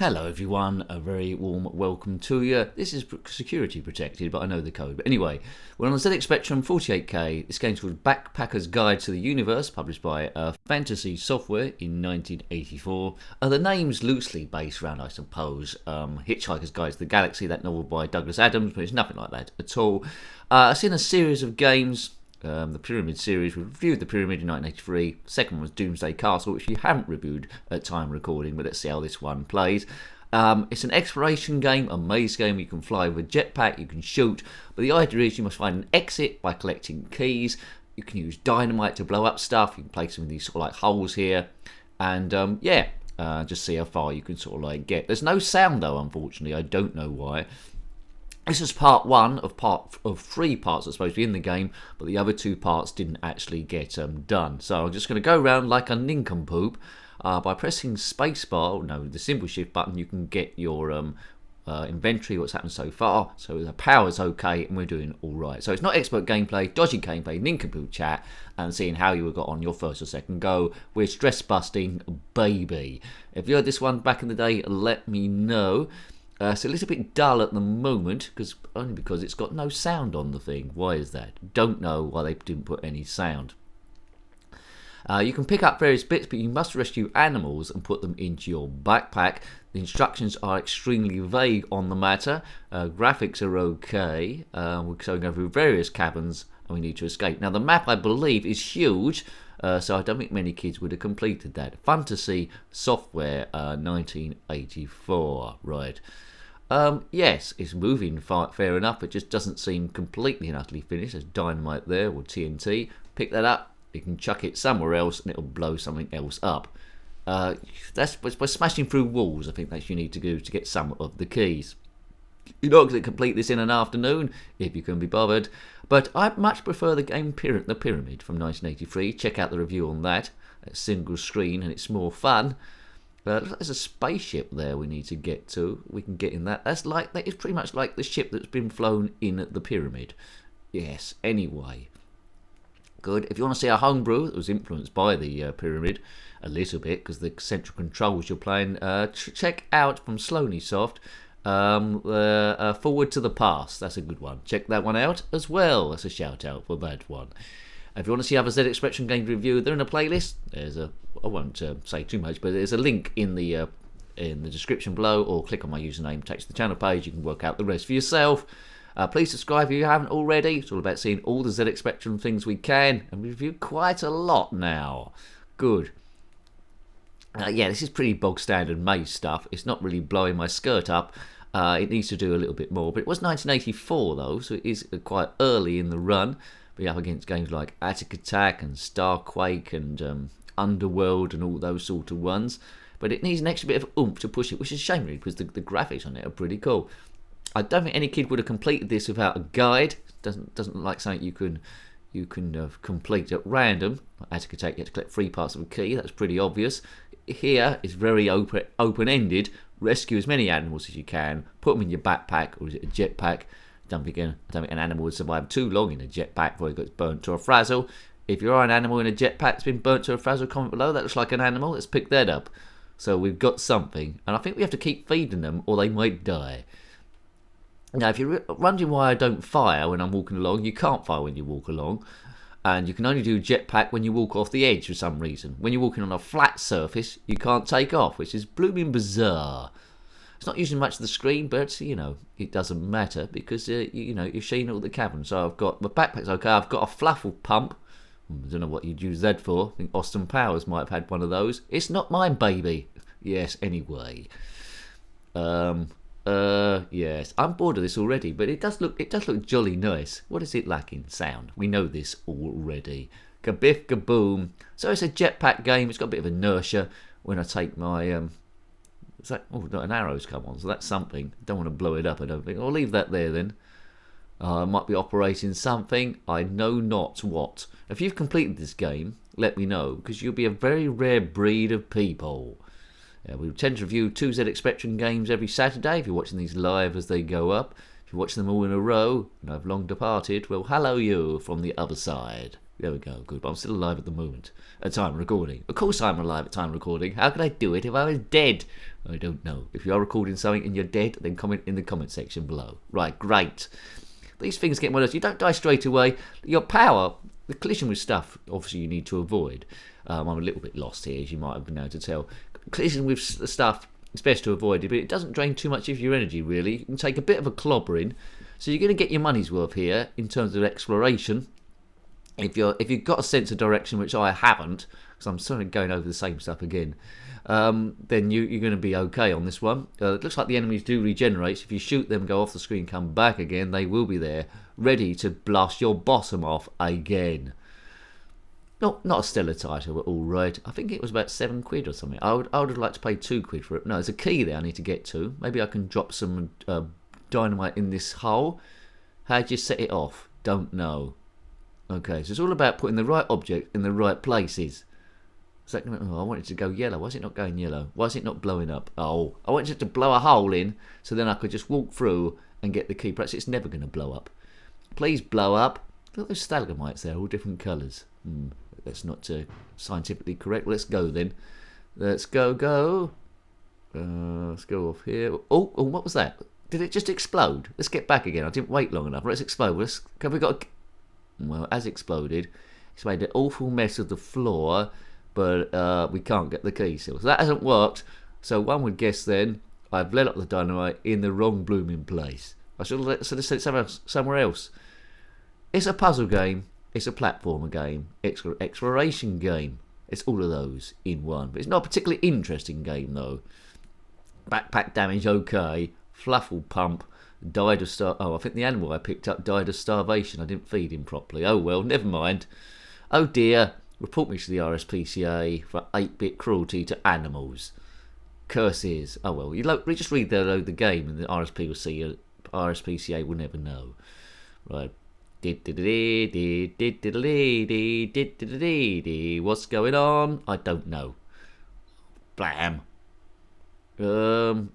Hello everyone, a very warm welcome to you. This is security protected, but I know the code. But anyway, we're on the zxspectrum 48K. This game's called Backpacker's Guide to the Universe, published by Fantasy Software in 1984. The name's loosely based around, I suppose, Hitchhiker's Guide to the Galaxy, that novel by Douglas Adams, but it's nothing like that at all. It's in a series of games. The Pyramid series. We reviewed the Pyramid in 1983. Second one was Doomsday Castle, which we haven't reviewed at time recording, but let's see how this one plays. It's an exploration game, a maze game. You can fly with a jetpack, you can shoot, but the idea is you must find an exit by collecting keys. You can use dynamite to blow up stuff. You can place them in these sort of like holes here, and just see how far you can sort of like get. There's no sound though, unfortunately. I don't know why. This is part one of three parts that's supposed to be in the game, but the other two parts didn't actually get done. So I'm just going to go around like a nincompoop. By pressing spacebar, no, the symbol shift button, you can get your inventory, what's happened so far. So the power's okay, and we're doing all right. So it's not expert gameplay, dodgy gameplay, nincompoop chat, and seeing how you got on your first or second go. We're stress busting, baby. If you heard this one back in the day, let me know. It's a little bit dull at the moment, only because it's got no sound on the thing. Why is that? Don't know why they didn't put any sound. You can pick up various bits, but you must rescue animals and put them into your backpack. The instructions are extremely vague on the matter. Graphics are okay. We're going through various caverns and we need to escape. Now the map, I believe, is huge. So I don't think many kids would have completed that. Fantasy Software 1984. Right. Yes, it's moving fair enough. It just doesn't seem completely and utterly finished. There's dynamite there, or TNT. Pick that up, you can chuck it somewhere else and it'll blow something else up. That's by smashing through walls. I think that's what you need to do to get some of the keys. You're not going to complete this in an afternoon, if you can be bothered. But I much prefer the game The Pyramid from 1983. Check out the review on that. It's single screen and it's more fun. There's a spaceship there we need to get to. We can get in that. That is pretty much like the ship that's been flown in the Pyramid. Yes, anyway. Good. If you want to see a homebrew that was influenced by the Pyramid a little bit, because the central controls you're playing, check out from Slonysoft. Forward to the Past. That's a good one. Check that one out as well. That's a shout out for that one. If you want to see other zxspectrum games review, they're in a playlist. I won't say too much, but there's a link in the description below, or click on my username, takes the channel page. You can work out the rest for yourself. Please subscribe if you haven't already. It's all about seeing all the zxspectrum things we can, and we review quite a lot now. Good. Yeah, this is pretty bog standard maze stuff. It's not really blowing my skirt up. It needs to do a little bit more. But it was 1984 though, so it is quite early in the run. Be up against games like Attic Attack and Starquake and Underworld and all those sort of ones. But it needs an extra bit of oomph to push it, which is a shame really, because the graphics on it are pretty cool. I don't think any kid would have completed this without a guide. Doesn't look like something you can complete at random. Attic Attack, you have to collect 3 parts of a key. That's pretty obvious. Here is very open-ended. Rescue as many animals as you can. Put them in your backpack, or is it a jetpack? I don't think an animal would survive too long in a jetpack before it gets burnt to a frazzle. If you are an animal in a jetpack that's been burnt to a frazzle, comment below. That looks like an animal. Let's pick that up. So we've got something. And I think we have to keep feeding them or they might die. Now, if you're wondering why I don't fire when I'm walking along, you can't fire when you walk along. And you can only do jetpack when you walk off the edge for some reason. When you're walking on a flat surface, you can't take off, which is blooming bizarre. It's not using much of the screen, but, it doesn't matter because, you're seeing all the caverns. So I've got, my backpack's okay, I've got a fluffle pump. I don't know what you'd use that for. I think Austin Powers might have had one of those. It's not mine, baby. Yes, anyway. Yes, I'm bored of this already, but it does look jolly nice. What is it lacking? Sound. We know this already. Kabiff kaboom. So it's a jetpack game. It's got a bit of inertia when I take my an arrow's come on, so that's something. Don't want to blow it up, I don't think. I'll leave that there then. I might be operating something. I know not what. If you've completed this game, let me know, because you'll be a very rare breed of people. We tend to review 2 zxspectrum games every Saturday. If you're watching these live as they go up, if you watch them all in a row, and I've long departed, well, hello you from the other side. There we go. Good. But I'm still alive at the moment. At time of recording. Of course I'm alive at time of recording. How could I do it if I was dead? I don't know. If you are recording something and you're dead, then comment in the comment section below. Right, great. These things get worse. You don't die straight away. Your power, the collision with stuff, obviously you need to avoid. I'm a little bit lost here, as you might have been able to tell. Collision with stuff, it's best to avoid it, but it doesn't drain too much of your energy, really. You can take a bit of a clobbering. So you're going to get your money's worth here in terms of exploration. If you've got a sense of direction, which I haven't, because I'm sort of going over the same stuff again, then you're going to be okay on this one. It looks like the enemies do regenerate. So if you shoot them, go off the screen, come back again, they will be there, ready to blast your bottom off again. Not a stellar title, but all right. I think it was about £7 or something. I would have liked to pay £2 for it. No, there's a key there I need to get to. Maybe I can drop some dynamite in this hole. How do you set it off? Don't know. Okay, so it's all about putting the right object in the right places. Is that gonna, I want it to go yellow. Why is it not going yellow? Why is it not blowing up? Oh, I wanted it to blow a hole in so then I could just walk through and get the key. Perhaps it's never going to blow up. Please blow up. Look at those stalagmites there, all different colours. That's not scientifically correct. Let's go then. Let's go. Let's go off here. Oh, what was that? Did it just explode? Let's get back again. I didn't wait long enough. Let's explode. Have we got? Well, it has exploded. It's made an awful mess of the floor, but we can't get the key still. So that hasn't worked. So one would guess then I've let up the dynamite in the wrong blooming place. I should have said it somewhere else. It's a puzzle game. It's a platformer game. Exploration game. It's all of those in one. But it's not a particularly interesting game though. Backpack damage, okay. Fluffle pump. Died of I think the animal I picked up died of starvation. I didn't feed him properly. Oh well, never mind. Oh dear. Report me to the RSPCA for 8-bit cruelty to animals. Curses. Oh well, you just read the game and the RSPCA will never know. Right. What's going on? I don't know. Blam.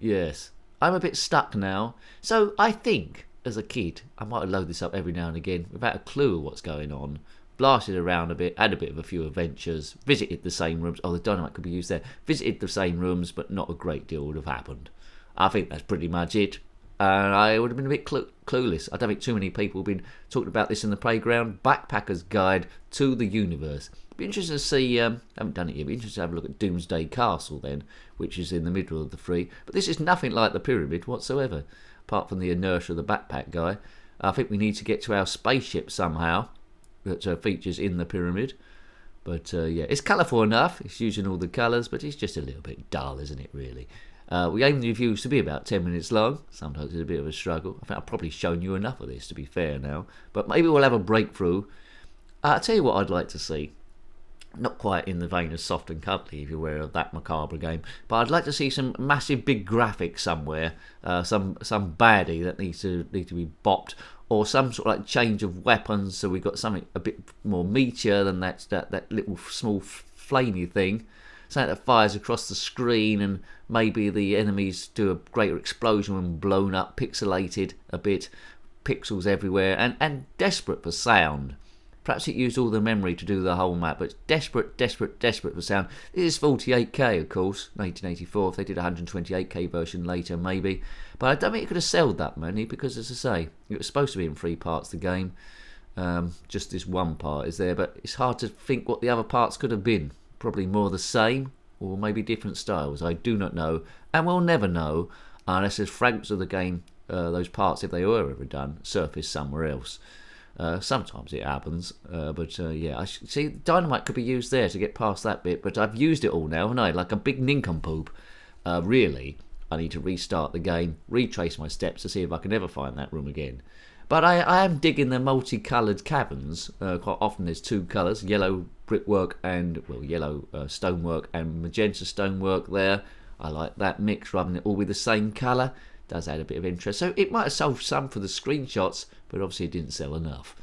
Yes. I'm a bit stuck now. So I think, as a kid, I might load this up every now and again without a clue of what's going on. Blasted around a bit, had a bit of a few adventures, visited the same rooms. Oh, the dynamite could be used there. Visited the same rooms, but not a great deal would have happened. I think that's pretty much it. And I would have been a bit clueless. I don't think too many people have been talking about this in the playground. Backpacker's Guide to the Universe. Be interested to see, haven't done it yet, be interested to have a look at Doomsday Castle then, which is in the middle of the three. But this is nothing like the Pyramid whatsoever, apart from the inertia of the backpack guy. I think we need to get to our spaceship somehow, that features in the Pyramid. But yeah, it's colourful enough, it's using all the colours, but it's just a little bit dull, isn't it, really? We aim the reviews to be about 10 minutes long. Sometimes it's a bit of a struggle. I think I've probably shown you enough of this, to be fair now. But maybe we'll have a breakthrough. I'll tell you what I'd like to see. Not quite in the vein of Soft and Cuddly, if you're aware of that macabre game. But I'd like to see some massive big graphics somewhere. Some baddie that needs to be bopped. Or some sort of like change of weapons, so we've got something a bit more meatier than that little small flamey thing. Something that fires across the screen, and maybe the enemies do a greater explosion when blown up, pixelated a bit, pixels everywhere, and desperate for sound. Perhaps it used all the memory to do the whole map, but it's desperate for sound. This is 48K, of course, 1984. If they did a 128K version later, maybe. But I don't think it could have sold that many, because, as I say, it was supposed to be in 3 parts, the game. Just this one part is there, but it's hard to think what the other parts could have been. Probably more the same, or maybe different styles. I do not know, and we'll never know unless there's fragments of the game, those parts, if they were ever done, surface somewhere else. Sometimes it happens, but yeah, I see dynamite could be used there to get past that bit, but I've used it all now, haven't I? Like a big nincompoop. Really, I need to restart the game, retrace my steps to see if I can ever find that room again. But I am digging the multicoloured caverns. Quite often there's 2 colours, yellow brickwork and, well, yellow stonework and magenta stonework there. I like that mix rather than it all be the same colour. Does add a bit of interest. So it might have sold some for the screenshots, but obviously it didn't sell enough.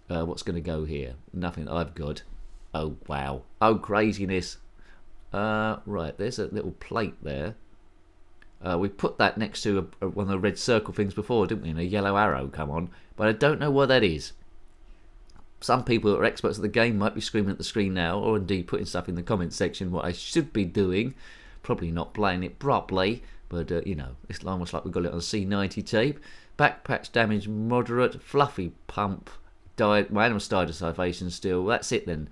What's going to go here? Nothing that I've got. Oh, wow. Oh, craziness. Right, there's a little plate there. We put that next to one of the red circle things before, didn't we? And a yellow arrow come on. But I don't know what that is. some people that are experts of the game might be screaming at the screen now, or indeed putting stuff in the comments section what I should be doing. Probably not playing it properly, but it's almost like we've got it on C90 tape. Backpack's damage moderate, fluffy pump, my animals died of starvation still. That's it then.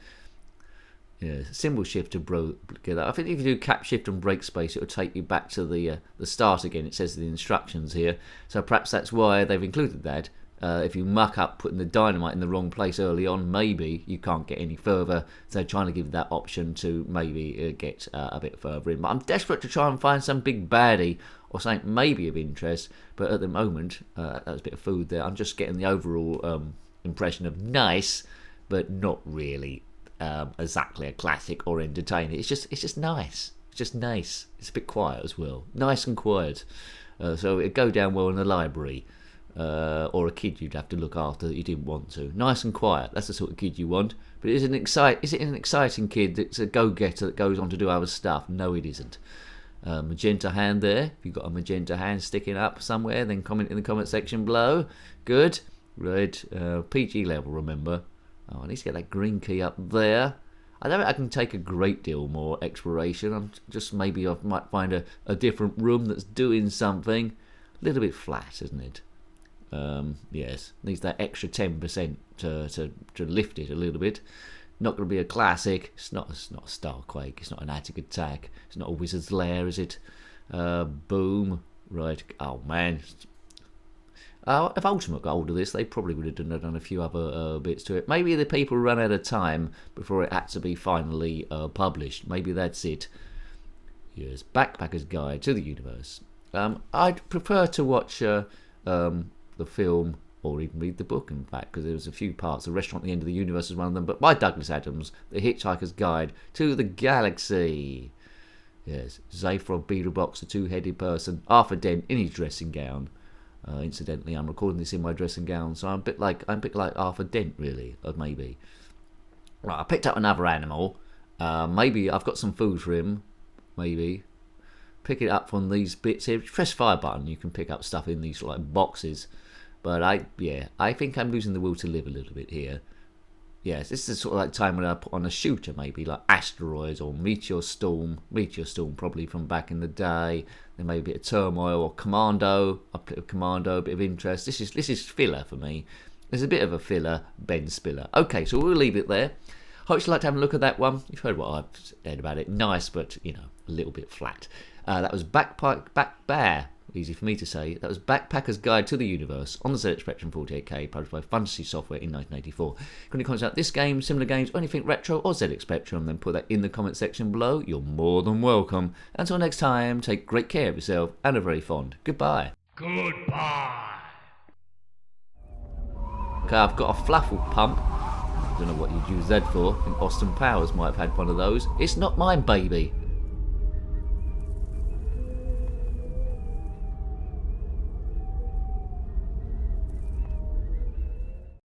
Yeah, symbol shift to together. I think if you do cap shift and break space, it will take you back to the start again. It says in the instructions here, so perhaps that's why they've included that. If you muck up putting the dynamite in the wrong place early on, maybe you can't get any further. So they're trying to give you that option to maybe get a bit further in. But I'm desperate to try and find some big baddie or something maybe of interest. But at the moment, that was a bit of food there. I'm just getting the overall impression of nice, but not really exactly a classic or entertaining. It's just nice. It's just nice. It's a bit quiet as well. Nice and quiet. So it'd go down well in the library. Or a kid you'd have to look after that you didn't want to. Nice and quiet, that's the sort of kid you want. But is it an exciting kid that's a go-getter that goes on to do other stuff? No, it isn't. Magenta hand there. If you've got a magenta hand sticking up somewhere, then comment in the comment section below. Good. Right. PG level, remember. Oh, I need to get that green key up there. I don't think I can take a great deal more exploration. I'm just maybe I might find a different room that's doing something. A little bit flat, isn't it? Yes, needs that extra 10% to lift it a little bit. Not going to be a classic. It's not a Starquake. It's not an Attic Attack. It's not a Wizard's Lair, is it? Boom. Right. Oh man. If Ultimate got hold of this, they probably would have done a few other bits to it. Maybe the people ran out of time before it had to be finally published. Maybe that's it. Yes, Backpacker's Guide to the Universe. I'd prefer to watch the film, or even read the book, in fact, because there was a few parts. The Restaurant at the End of the Universe is one of them, but by Douglas Adams, The Hitchhiker's Guide to the Galaxy. Yes, Zaphron Beetlebox, the two-headed person, Arthur Dent in his dressing gown. Incidentally, I'm recording this in my dressing gown, so I'm a bit like Arthur Dent, really, or maybe. Right, I picked up another animal. Maybe I've got some food for him. Maybe. Pick it up from these bits here. Press fire button, you can pick up stuff in these like boxes. But I think I'm losing the will to live a little bit here. Yes, this is sort of like time when I put on a shooter, maybe like Asteroids or Meteor Storm. Meteor Storm probably from back in the day. Then maybe a bit of Turmoil or Commando. I put a Commando, a bit of interest. This is filler for me. There's a bit of a filler, Ben Spiller. Okay, so we'll leave it there. Hope you like to have a look at that one. You've heard what I've said about it. Nice, but a little bit flat. That was easy for me to say. That was Backpacker's Guide to the Universe on the zxspectrum 48K, published by Fantasy Software in 1984. Can you comment out this game, similar games, or anything retro or zxspectrum, then put that in the comment section below. You're more than welcome. Until next time, take great care of yourself and a very fond goodbye. Goodbye. Okay, I've got a fluffle pump. I don't know what you'd use that for. I think Austin Powers might have had one of those. It's not mine, baby.